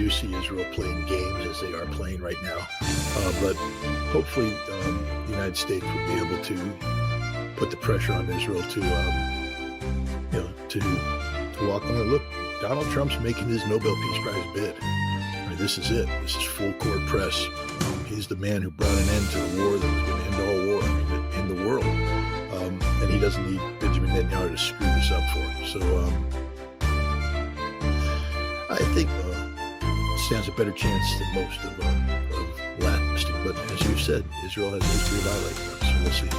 do see Israel playing games as they are playing right now. But hopefully the United States will be able to put the pressure on Israel to walk on it. Look, Donald Trump's making his Nobel Peace Prize bid. I mean, this is it. This is full court press. He's the man who brought an end to the war that was going to end all war in the world. And he doesn't need Benjamin Netanyahu to screw this up for him. So I think stands a better chance than most of lasting. But as you said, Israel has a history of violating them, so we'll see.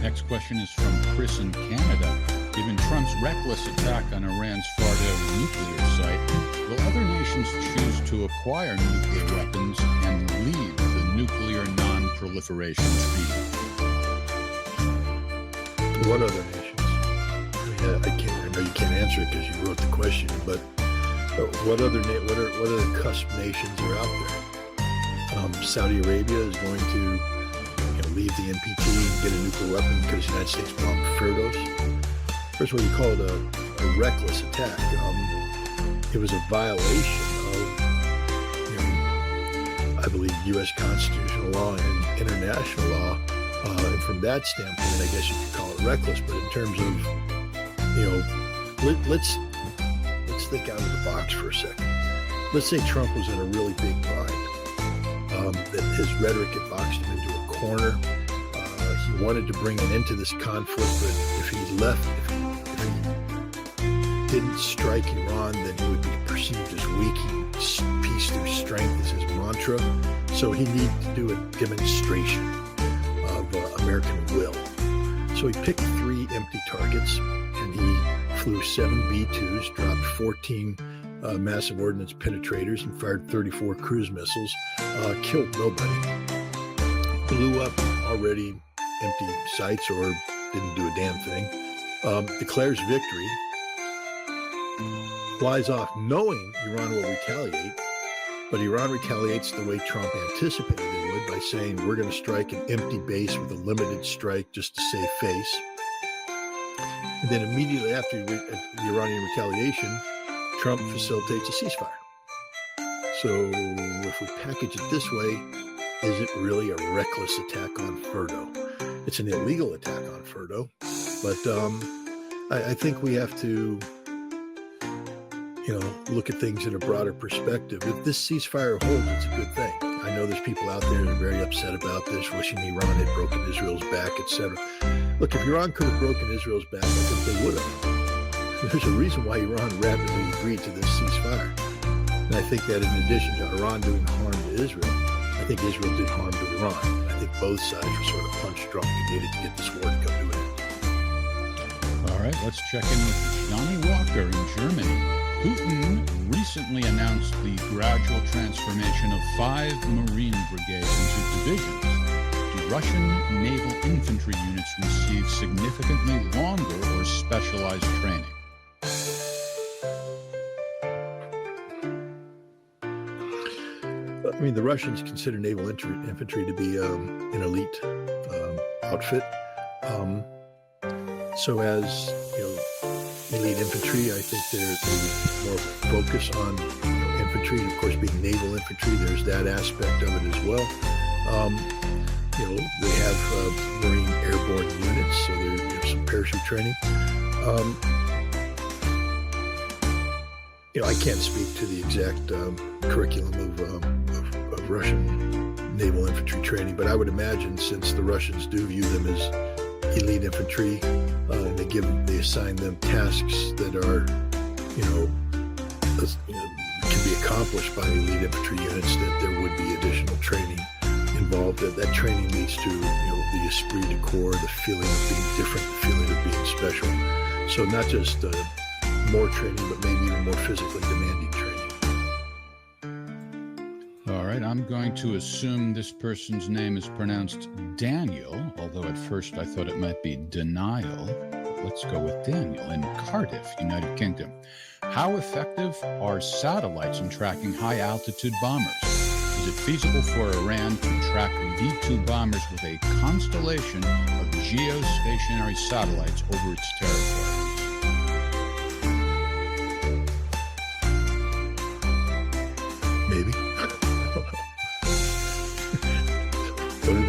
Next question is from Chris in Canada. Given Trump's reckless attack on Iran's Fordo nuclear site, will other nations choose to acquire nuclear weapons and leave the nuclear non-proliferation treaty? What other nations? I know you can't answer it because you wrote the question, but what other cusp nations are out there? Saudi Arabia is going to leave the NPT and get a nuclear weapon because the United States bombed Firdos. First of all, you call it a reckless attack. It was a violation of, I believe, U.S. constitutional law and international law. And from that standpoint, I guess you could call it reckless. But in terms of, let's think out of the box for a second. Let's say Trump was in a really big bind. That his rhetoric had boxed him into a corner. He wanted to bring an end to this conflict, but if he didn't strike Iran, then he would be perceived as weak. Peace through strength is his mantra. So he needed to do a demonstration of American will. So he picked 3 empty targets, and he flew 7 B-2s, dropped 14 massive ordnance penetrators, and fired 34 cruise missiles, killed nobody, blew up already empty sites or didn't do a damn thing, declares victory, flies off knowing Iran will retaliate, but Iran retaliates the way Trump anticipated it would by saying, we're going to strike an empty base with a limited strike just to save face. And then immediately after the Iranian retaliation, Trump facilitates a ceasefire. So if we package it this way, is it really a reckless attack on Fordo? It's an illegal attack on Fordo, but I think we have to, look at things in a broader perspective. If this ceasefire holds, it's a good thing. I know there's people out there that are very upset about this, wishing Iran had broken Israel's back, etc. Look, if Iran could have broken Israel's back, I think they would have. There's a reason why Iran rapidly agreed to this ceasefire. And I think that in addition to Iran doing harm to Israel, I think Israel did harm to Iran. I think both sides were sort of punch drunk and needed to get this war to come to an end. All right, let's check in with Johnny Walker in Germany. Putin recently announced the gradual transformation of 5 Marine brigades into divisions. Do Russian naval infantry units receive significantly longer or specialized training? I mean, the Russians consider naval infantry to be an elite outfit. So as elite infantry, I think there's more focus on infantry, and of course, being naval infantry, there's that aspect of it as well. They have Marine airborne units, so there's some parachute training. I can't speak to the exact curriculum of Russian naval infantry training, but I would imagine, since the Russians do view them as elite infantry, and they assign them tasks that are, can be accomplished by elite infantry units, that there would be additional training involved. That training leads to, the esprit de corps, the feeling of being different, the feeling of being special. So not just more training, but maybe even more physically demanding training. All right, I'm going to assume this person's name is pronounced Daniel, although at first I thought it might be Denial. Let's go with Daniel in Cardiff, United Kingdom. How effective are satellites in tracking high-altitude bombers? Is it feasible for Iran to track V-2 bombers with a constellation of geostationary satellites over its territory?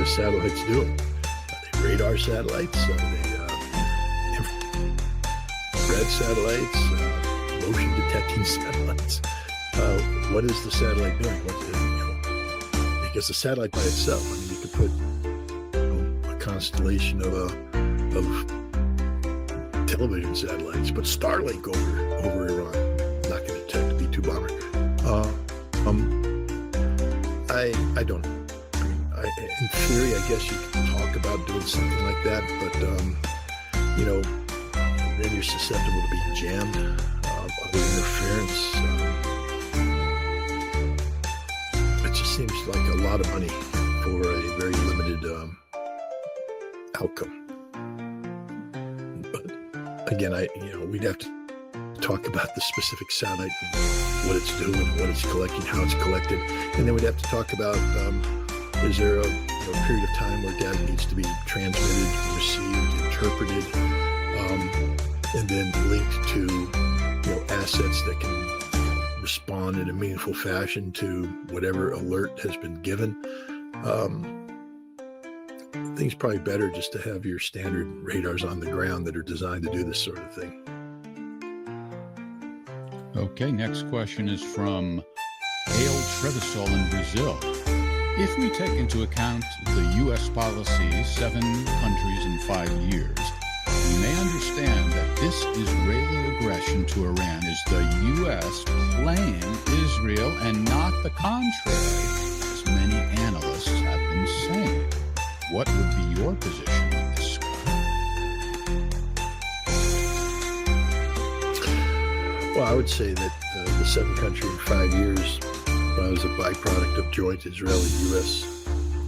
satellites doing? Are they radar satellites? Are they infrared satellites? Motion detecting satellites? What is the satellite doing? Because the satellite by itself, I mean, you could put a constellation of television satellites, but Starlink over Iran, not going to detect a B-2 bomber. I don't know. I mean, in theory, I guess you can talk about doing something like that, but then you're susceptible to being jammed, other interference. It just seems like a lot of money for a very limited outcome. But again, we'd have to talk about the specific satellite and what it's doing, what it's collecting, how it's collected, and then we'd have to talk about is there a period of time where data needs to be transmitted, received, interpreted, and then linked to assets that can respond in a meaningful fashion to whatever alert has been given. I think it's probably better just to have your standard radars on the ground that are designed to do this sort of thing. Okay, next question is from Ale Trevisol in Brazil. If we take into account the U.S. policy, 7 countries in 5 years, we may understand that this Israeli aggression to Iran is the U.S. playing Israel and not the contrary, as many analysts have been saying. What would be your position on this, Scott? Well, I would say that the 7 country in 5 years was a byproduct of joint Israeli-U.S.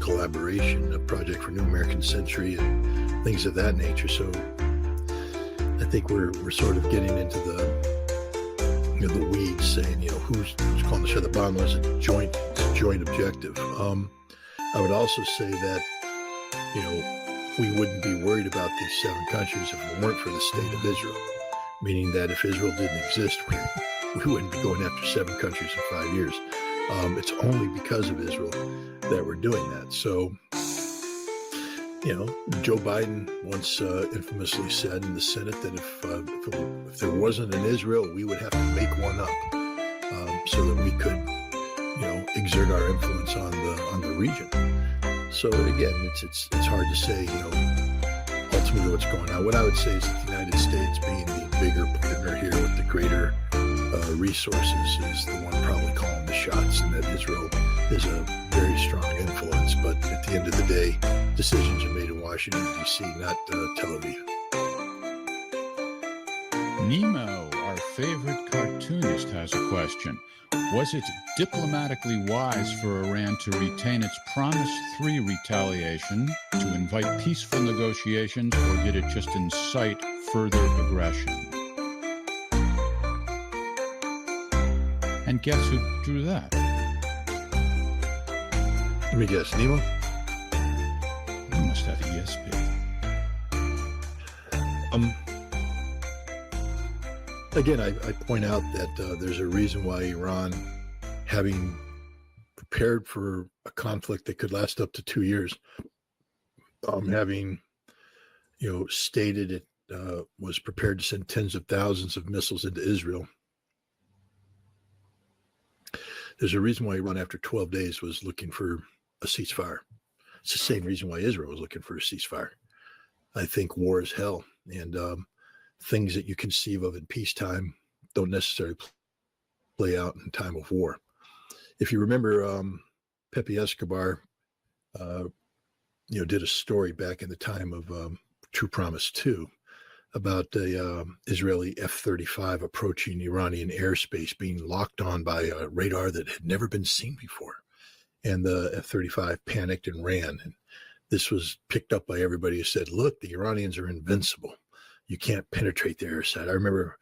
collaboration, a project for New American Century and things of that nature. So I think we're sort of getting into the weeds, saying who's calling the shot. The bottom line is a joint objective. I would also say that we wouldn't be worried about these 7 countries if it weren't for the state of Israel. Meaning that if Israel didn't exist, we wouldn't be going after 7 countries in 5 years. It's only because of Israel that we're doing that. So, Joe Biden once infamously said in the Senate that if there wasn't an Israel, we would have to make one up so that we could, exert our influence on the region. So again, it's hard to say, ultimately what's going on. What I would say is that the United States, being the bigger partner here with the greater resources, is the one probably calling the shots, and that Israel is a very strong influence. But at the end of the day, decisions are made in Washington, D.C., not Tel Aviv. Nemo, our favorite cartoonist, has a question. Was it diplomatically wise for Iran to retain its Promise 3 retaliation to invite peaceful negotiations, or did it just incite further aggression? And guess who drew that? Let me guess, Nemo? You must have ESP. Again, I point out that there's a reason why Iran, having prepared for a conflict that could last up to 2 years, having stated it was prepared to send tens of thousands of missiles into Israel. There's a reason why Iran, after 12 days, was looking for a ceasefire. It's the same reason why Israel was looking for a ceasefire. I think war is hell, and things that you conceive of in peacetime don't necessarily play out in time of war. If you remember, Pepe Escobar, did a story back in the time of True Promise 2 about the Israeli F-35 approaching Iranian airspace, being locked on by a radar that had never been seen before. And the F-35 panicked and ran. And this was picked up by everybody who said, look, the Iranians are invincible. You can't penetrate their air side. I remember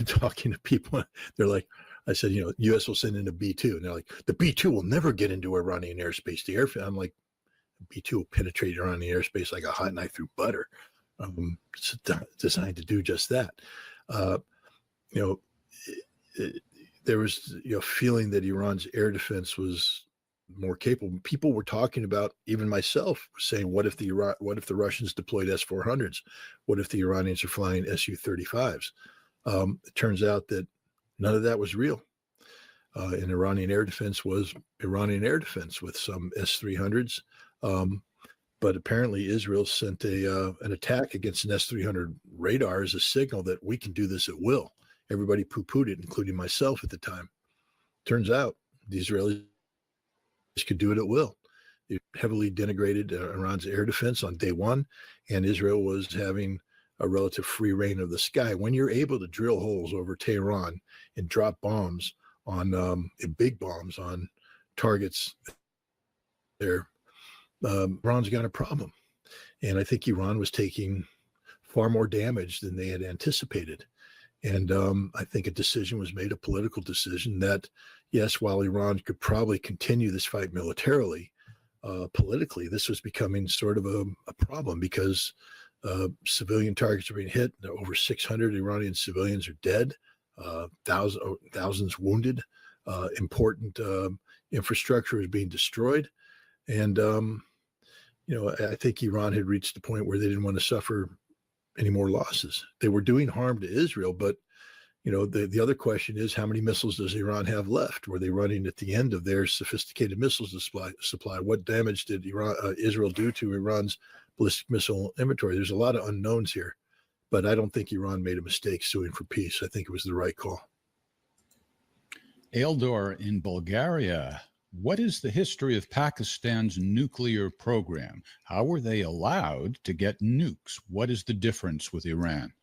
talking to people. They're like, I said, U.S. will send in a B-2. And they're like, the B-2 will never get into Iranian airspace. I'm like, B-2 will penetrate Iranian airspace like a hot knife through butter. It's designed to do just that. There was feeling that Iran's air defense was more capable. People were talking about, even myself, saying, what if the Russians deployed S-400s? What if the Iranians are flying Su-35s? It turns out that none of that was real. And Iranian air defense was Iranian air defense with some S-300s. But apparently Israel sent an attack against an S-300 radar as a signal that we can do this at will. Everybody poo-pooed it, including myself at the time. Turns out the Israelis could do it at will. It heavily denigrated Iran's air defense on day one, and Israel was having a relative free reign of the sky. When you're able to drill holes over Tehran and drop bombs on big bombs on targets there, Iran's got a problem. And I think Iran was taking far more damage than they had anticipated. And I think a decision was made, a political decision, that, yes, while Iran could probably continue this fight militarily, politically, this was becoming sort of a problem, because civilian targets are being hit. Over 600 Iranian civilians are dead, thousands wounded, important infrastructure is being destroyed. And, I think Iran had reached the point where they didn't want to suffer any more losses. They were doing harm to Israel, but the other question is, how many missiles does Iran have left? Were they running at the end of their sophisticated missiles supply? What damage did Israel do to Iran's ballistic missile inventory? There's a lot of unknowns here, but I don't think Iran made a mistake suing for peace. I think it was the right call. Eldor in Bulgaria. What is the history of Pakistan's nuclear program? How were they allowed to get nukes? What is the difference with Iran?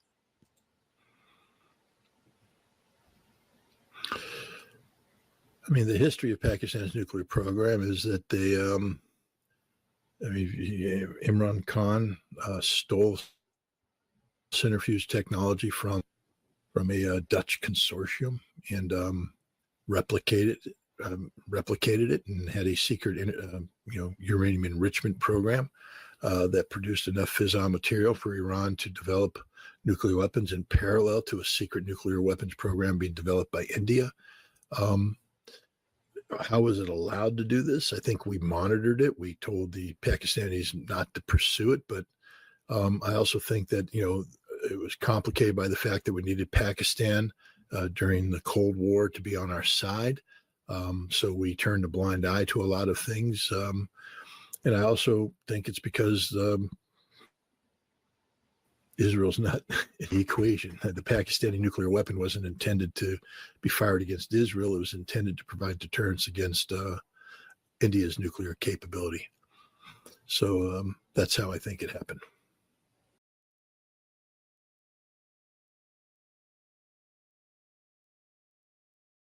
I mean, the history of Pakistan's nuclear program is that they, Imran Khan stole centrifuge technology from a Dutch consortium and replicated it, and had a secret, uranium enrichment program that produced enough fissile material for Iran to develop nuclear weapons in parallel to a secret nuclear weapons program being developed by India. How was it allowed to do this? I think we monitored it. We told the Pakistanis not to pursue it, but I also think that, it was complicated by the fact that we needed Pakistan during the Cold War to be on our side. So we turned a blind eye to a lot of things. And I also think it's because Israel's not in the equation. The Pakistani nuclear weapon wasn't intended to be fired against Israel. It was intended to provide deterrence against India's nuclear capability. So that's how I think it happened.